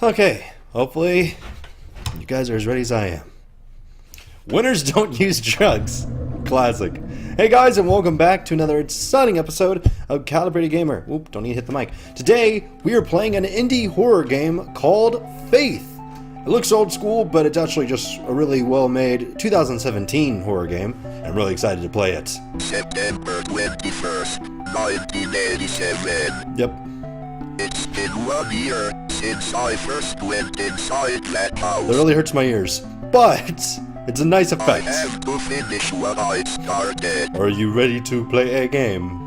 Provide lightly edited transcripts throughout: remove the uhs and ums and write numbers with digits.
Okay, hopefully you guys are as ready as I am. Winners don't use drugs. Classic. Hey guys, and welcome back to another exciting episode of Calibrated Gamer. Oop, don't need to hit the mic. Today, we are playing an indie horror game called Faith. It looks old school, but it's actually just a really well-made 2017 horror game. I'm really excited to play it. September 21st, 1987. Yep. It's been 1 year since I first went inside that house. That really hurts my ears, but it's a nice I effect. have to finish what I started. Are you ready to play a game?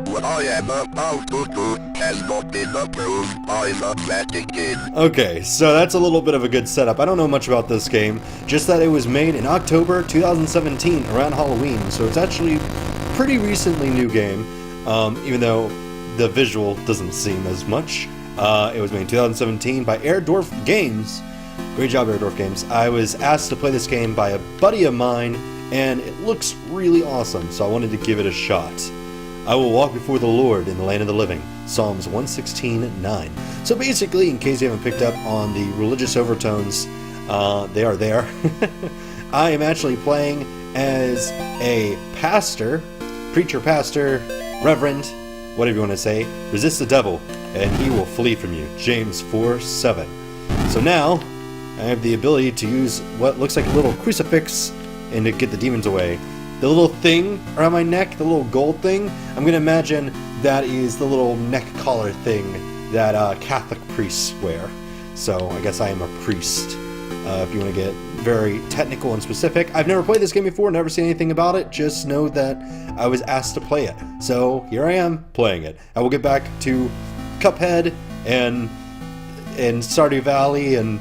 What I am about to do has not been approved by the Vatican. Okay, so that's a little bit of a good setup. I don't know much about this game, just that it was made in October 2017, around Halloween, so it's actually a pretty recently new game, even though the visual doesn't seem as much. It was made in 2017 by Airdorf Games. Great job, Airdorf Games. I was asked to play this game by a buddy of mine, and it looks really awesome, so I wanted to give it a shot. I will walk before the Lord in the land of the living. Psalms 116:9. So basically, in case you haven't picked up on the religious overtones, they are there. I am actually playing as a pastor, preacher, pastor, reverend, whatever you want to say. Resist the devil, and he will flee from you. James 4:7. So now, I have the ability to use what looks like a little crucifix and to get the demons away. The little thing around my neck, the little gold thing, I'm going to imagine that is the little neck collar thing that Catholic priests wear. So I guess I am a priest, if you want to get very technical and specific. I've never played this game before, never seen anything about it, just know that I was asked to play it. So here I am, playing it. I will get back to Cuphead and Stardew Valley and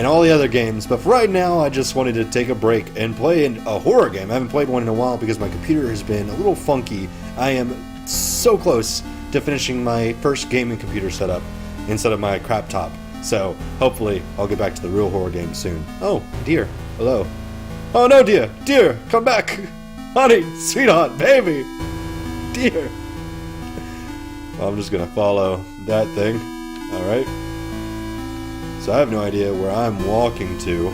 all the other games, but for right now I just wanted to take a break and play a horror game. I haven't played one in a while because my computer has been a little funky. I am so close to finishing my first gaming computer setup instead of my crap top, so hopefully I'll get back to the real horror game soon. Oh, dear, hello. Oh no, dear, come back. Honey, sweetheart, baby, dear. Well, I'm just gonna follow that thing. Alright. So I have no idea where I'm walking to.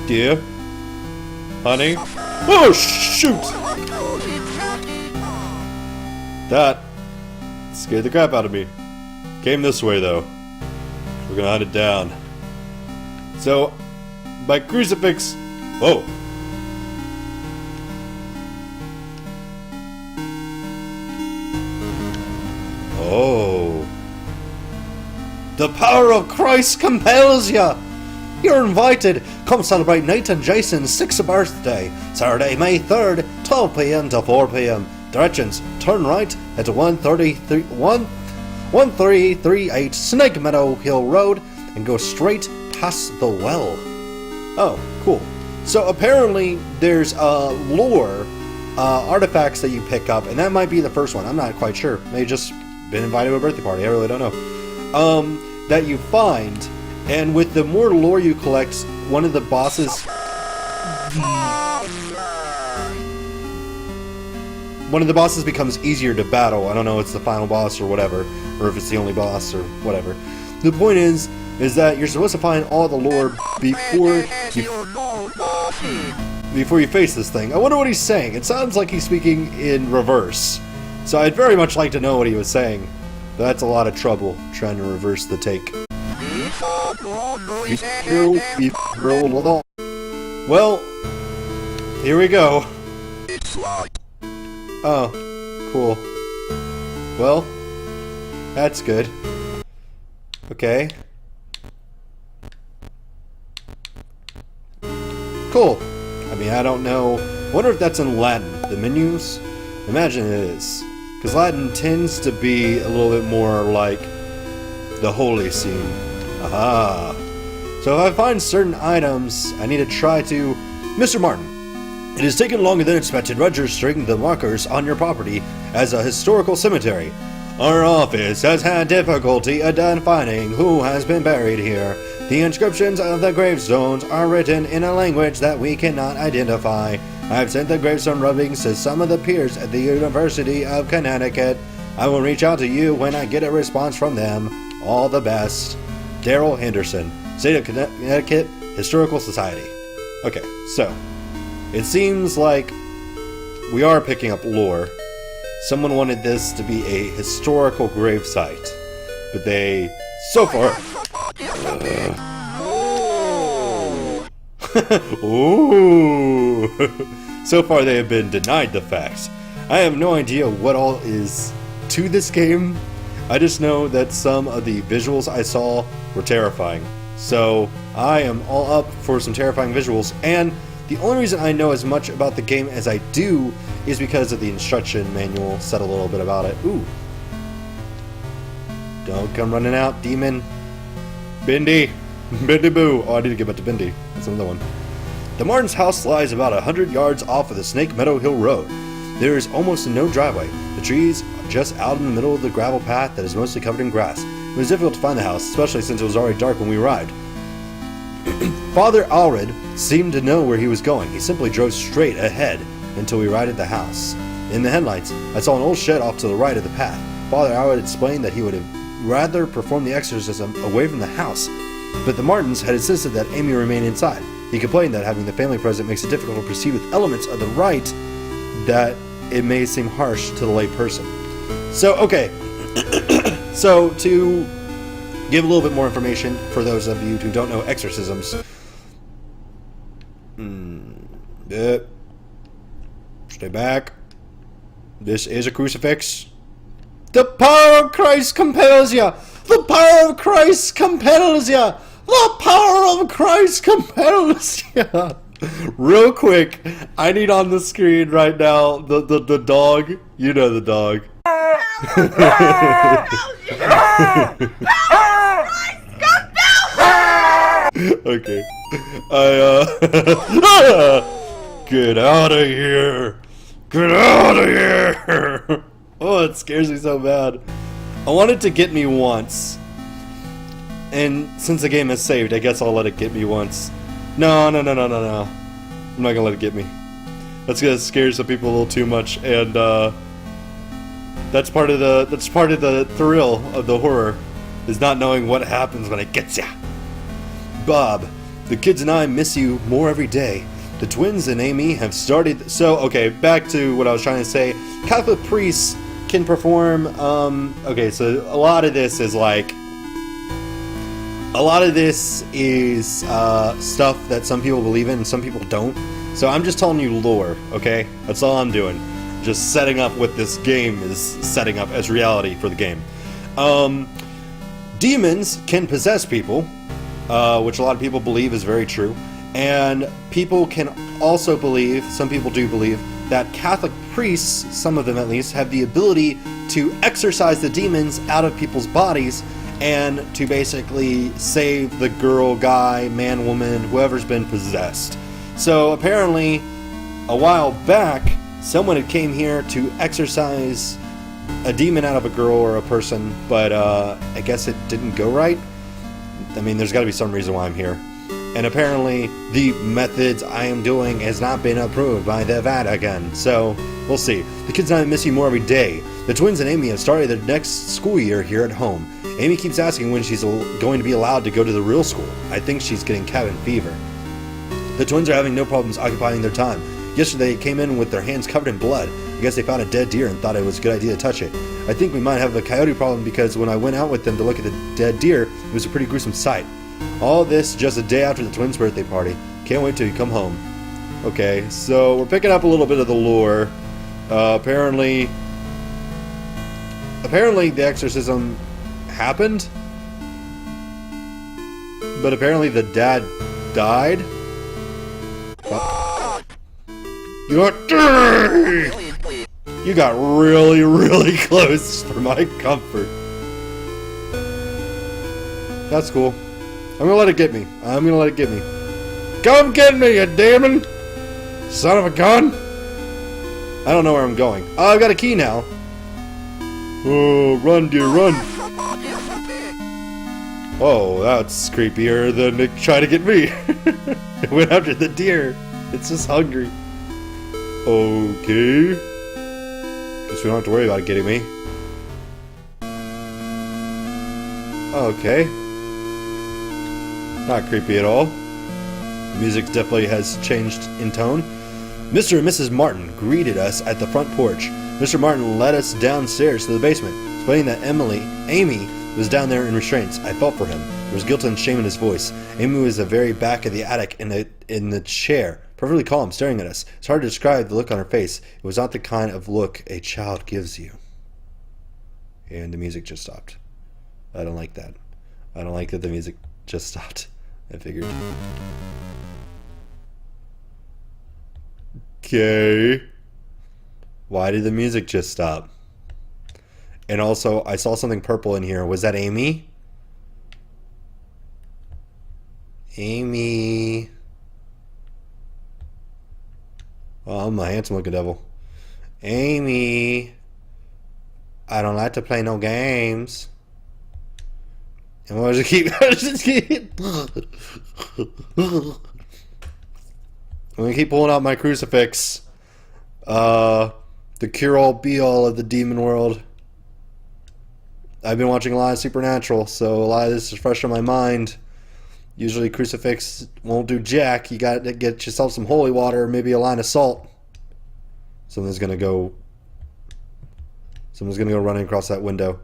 Dear? Honey? Oh, shoot! That scared the crap out of me. Came this way, though. We're gonna hunt it down. So, my crucifix... Whoa! Oh... The power of Christ compels you! You're invited. Come celebrate Nathan Jason's 6th birthday, Saturday, May 3rd, 12 p.m. to 4 p.m. Directions: turn right at 1338 Snake Meadow Hill Road and go straight past the well. Oh, cool. So apparently there's lore artifacts that you pick up, and that might be the first one. I'm not quite sure. Maybe just been invited to a birthday party. I really don't know. That you find, and with the more lore you collect, one of the bosses becomes easier to battle. I don't know if it's the final boss or whatever, or if it's the only boss or whatever. The point is that you're supposed to find all the lore before you face this thing. I wonder what he's saying. It sounds like he's speaking in reverse, so I'd very much like to know what he was saying. That's a lot of trouble, trying to reverse the take. Well, here we go. Oh, cool. Well, that's good. Okay. Cool. I mean, I don't know. I wonder if that's in Latin. The menus? Imagine it is. Because Latin tends to be a little bit more like the holy scene. Aha. So if I find certain items, I need to try to... Mr. Martin, it has taken longer than expected registering the markers on your property as a historical cemetery. Our office has had difficulty identifying who has been buried here. The inscriptions of the gravestones are written in a language that we cannot identify. I've sent the gravestone rubbings to some of the peers at the University of Connecticut. I will reach out to you when I get a response from them. All the best. Daryl Henderson, State of Connecticut Historical Society. Okay, so it seems like we are picking up lore. Someone wanted this to be a historical gravesite, but they, so far... Ooh. So far they have been denied the facts. I have no idea what all is to this game. I just know that some of the visuals I saw were terrifying. So I am all up for some terrifying visuals, and the only reason I know as much about the game as I do is because of the instruction manual said a little bit about it. Ooh. Don't come running out, demon. Bindi. Bindi boo. Oh, I need to get back to Bindi. That's another one. The Martin's house lies about 100 yards off of the Snake Meadow Hill Road. There is almost no driveway. The trees are just out in the middle of the gravel path that is mostly covered in grass. It was difficult to find the house, especially since it was already dark when we arrived. Father Allred seemed to know where he was going. He simply drove straight ahead until we arrived at the house. In the headlights, I saw an old shed off to the right of the path. Father Allred explained that he would have rather performed the exorcism away from the house, but the Martins had insisted that Amy remain inside. He complained that having the family present makes it difficult to proceed with elements of the rite, that it may seem harsh to the lay person. So, okay. So, to give a little bit more information for those of you who don't know exorcisms. Stay back. This is a crucifix. The power of Christ compels you! The power of Christ compels you! The power of Christ compels you! Real quick, I need on the screen right now the dog. You know the dog. Okay. Get out of here! Get out of here! Oh, it scares me so bad. I want it to get me once. And since the game is saved, I guess I'll let it get me once. No. I'm not gonna let it get me. That's gonna scare some people a little too much, and that's part of the thrill of the horror, is not knowing what happens when it gets ya. Bob, the kids and I miss you more every day. The twins and Amy have started. So, okay, back to what I was trying to say. Catholic priests can perform. Okay, so a lot of this is stuff that some people believe in and some people don't. So I'm just telling you lore, okay? That's all I'm doing. Just setting up what this game is setting up as reality for the game. Demons can possess people, which a lot of people believe is very true. And people can also believe, some people do believe, that Catholic priests, some of them at least, have the ability to exorcise the demons out of people's bodies and to basically save the girl, guy, man, woman, whoever's been possessed. So apparently, a while back, someone had came here to exorcise a demon out of a girl or a person, but I guess it didn't go right. I mean, there's got to be some reason why I'm here. And apparently, the methods I am doing has not been approved by the Vatican. So, we'll see. The kids and I miss you more every day. The twins and Amy have started their next school year here at home. Amy keeps asking when she's going to be allowed to go to the real school. I think she's getting cabin fever. The twins are having no problems occupying their time. Yesterday, they came in with their hands covered in blood. I guess they found a dead deer and thought it was a good idea to touch it. I think we might have a coyote problem because when I went out with them to look at the dead deer, it was a pretty gruesome sight. All this just a day after the twins' birthday party. Can't wait till you come home. Okay, so we're picking up a little bit of the lore. Apparently the exorcism happened, but apparently the dad died. You got really, really close for my comfort. That's cool. I'm gonna let it get me. Come get me, you demon! Son of a gun! I don't know where I'm going. Oh, I've got a key now. Oh, run, dear, run! Oh, that's creepier than it tried to get me. It went after the deer. It's just hungry. Okay. Guess we don't have to worry about it getting me. Okay. Not creepy at all. The music definitely has changed in tone. Mr. and Mrs. Martin greeted us at the front porch. Mr. Martin led us downstairs to the basement, explaining that Amy, was down there in restraints. I felt for him. There was guilt and shame in his voice. Amy was at the very back of the attic in the chair, perfectly calm, staring at us. It's hard to describe the look on her face. It was not the kind of look a child gives you. And the music just stopped. I don't like that. I don't like that the music just stopped. I figured. Okay. Why did the music just stop? And also, I saw something purple in here. Was that Amy? Amy. Oh, I'm a handsome looking devil. Amy. I don't like to play no games. And what does it keep? I'm gonna keep pulling out my crucifix. The cure-all, be-all of the demon world. I've been watching a lot of Supernatural, so a lot of this is fresh on my mind. Usually crucifix won't do jack. You gotta get yourself some holy water, maybe a line of salt. Someone's gonna go running across that window.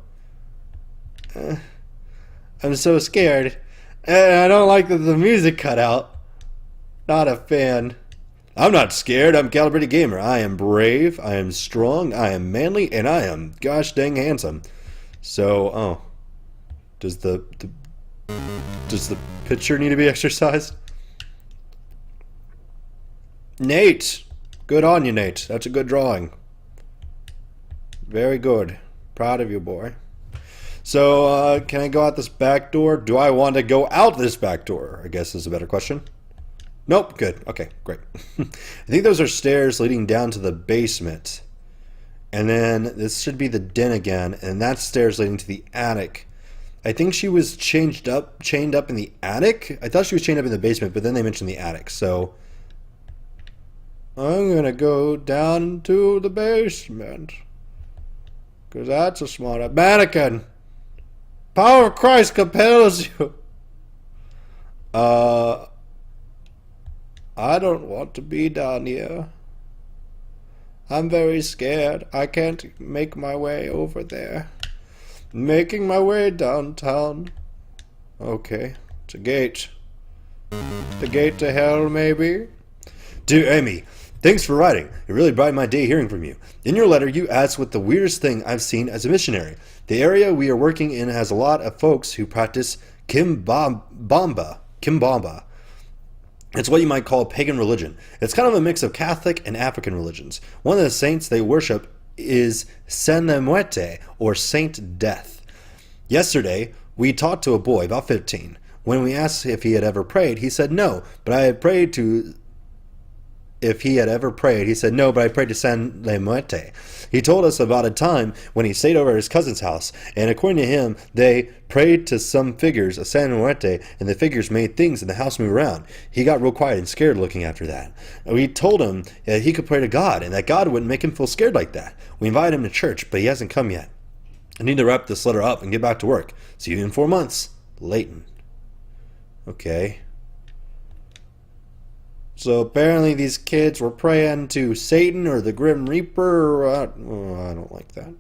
I'm so scared. And I don't like that the music cut out. Not a fan. I'm not scared. I'm Calibrated Gamer. I am brave. I am strong. I am manly. And I am gosh dang handsome. So, does the picture need to be exercised? Nate! Good on you, Nate. That's a good drawing. Very good. Proud of you, boy. So, can I go out this back door? Do I want to go out this back door? I guess is a better question. Nope. Good. Okay, great. I think those are stairs leading down to the basement. And then this should be the den again, and that's stairs leading to the attic. I think she was chained up in the attic. I thought she was chained up in the basement, but then they mentioned the attic. So I'm gonna go down to the basement, cause that's a smart mannequin. Power of Christ compels you. I don't want to be down here. I'm very scared. I can't make my way over there. Making my way downtown. Okay. It's a gate. The gate to hell, maybe? Dear Amy, thanks for writing. It really brightened my day hearing from you. In your letter, you asked what the weirdest thing I've seen as a missionary. The area we are working in has a lot of folks who practice Kimbamba. It's what you might call pagan religion. It's kind of a mix of Catholic and African religions. One of the saints they worship is Saint Muerte, or Saint Death. Yesterday, we talked to a boy, about 15. When we asked if he had ever prayed, he said no, but I prayed to San Le Muerte. He told us about a time when he stayed over at his cousin's house, and according to him, they prayed to some figures of San Muerte, and the figures made things in the house move around. He got real quiet and scared looking after that. We told him that he could pray to God, and that God wouldn't make him feel scared like that. We invited him to church, but he hasn't come yet. I need to wrap this letter up and get back to work. See you in 4 months. Leighton. Okay. So apparently these kids were praying to Satan or the Grim Reaper. I don't like that.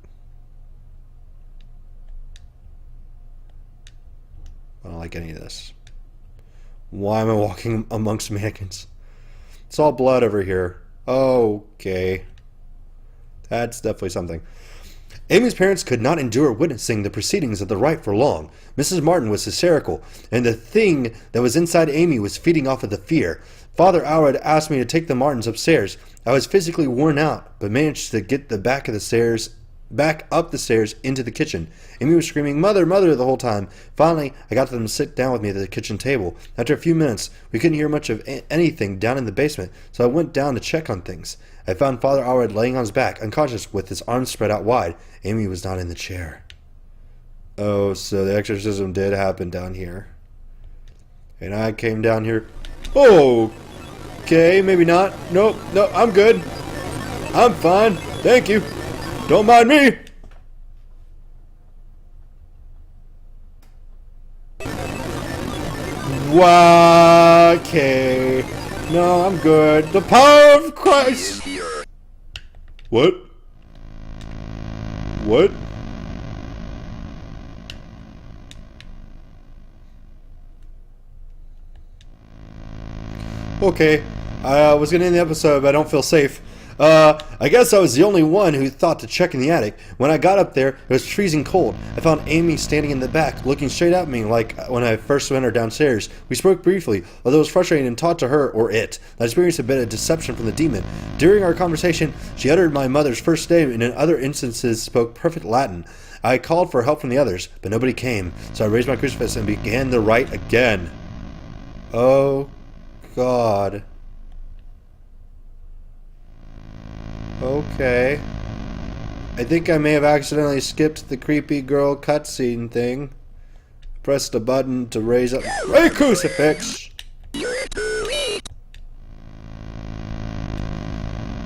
I don't like any of this. Why am I walking amongst mannequins? It's all blood over here. Okay. That's definitely something. Amy's parents could not endure witnessing the proceedings of the rite for long. Mrs. Martin was hysterical, and the thing that was inside Amy was feeding off of the fear. Father Howard asked me to take the Martins upstairs. I was physically worn out, but managed to get the back up the stairs into the kitchen. Amy was screaming, "Mother, Mother," the whole time. Finally, I got them to sit down with me at the kitchen table. After a few minutes, we couldn't hear much of anything down in the basement, so I went down to check on things. I found Father Howard laying on his back, unconscious with his arms spread out wide. Amy was not in the chair. Oh, so the exorcism did happen down here. And I came down here. Oh, okay, maybe not. Nope, no, I'm good. I'm fine. Thank you. Don't mind me. Okay. No, I'm good. The power of Christ. What? What? Okay. I was gonna end the episode, but I don't feel safe. I guess I was the only one who thought to check in the attic. When I got up there, it was freezing cold. I found Amy standing in the back, looking straight at me like when I first went her downstairs. We spoke briefly, although it was frustrating and taught to her, or it. I experienced a bit of deception from the demon. During our conversation, she uttered my mother's first name and in other instances spoke perfect Latin. I called for help from the others, but nobody came, so I raised my crucifix and began the rite again. Oh, God. Okay. I think I may have accidentally skipped the creepy girl cutscene thing. Pressed a button to raise up a crucifix.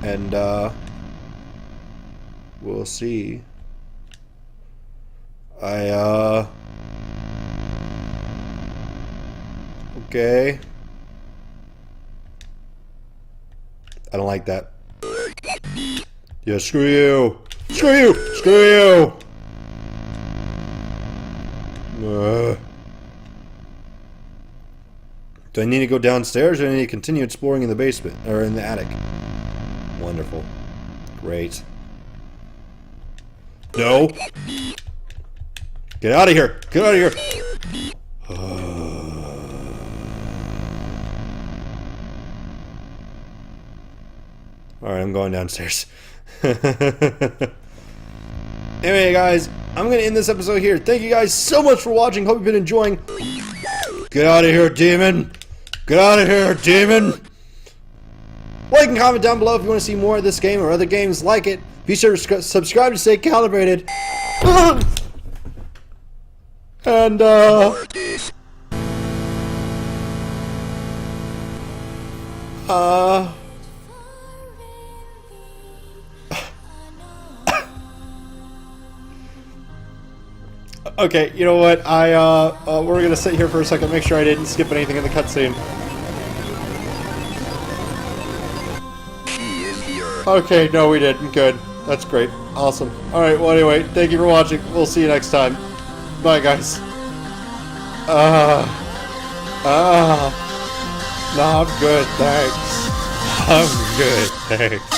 And, we'll see. Okay. I don't like that. Yeah, screw you! Screw you! Screw you! Do I need to go downstairs or do I need to continue exploring in the basement? Or in the attic? Wonderful. Great. No! Get out of here! Get out of here! Alright, I'm going downstairs. Anyway, guys, I'm going to end this episode here. Thank you guys so much for watching. Hope you've been enjoying. Get out of here, demon. Get out of here, demon. Like and comment down below if you want to see more of this game or other games like it. Be sure to subscribe to stay calibrated. And, okay, you know what? We're gonna sit here for a second, make sure I didn't skip anything in the cutscene. Okay, no, we didn't. Good. That's great. Awesome. Alright, well, anyway, thank you for watching. We'll see you next time. Bye, guys. No, I'm good, thanks. I'm good, thanks.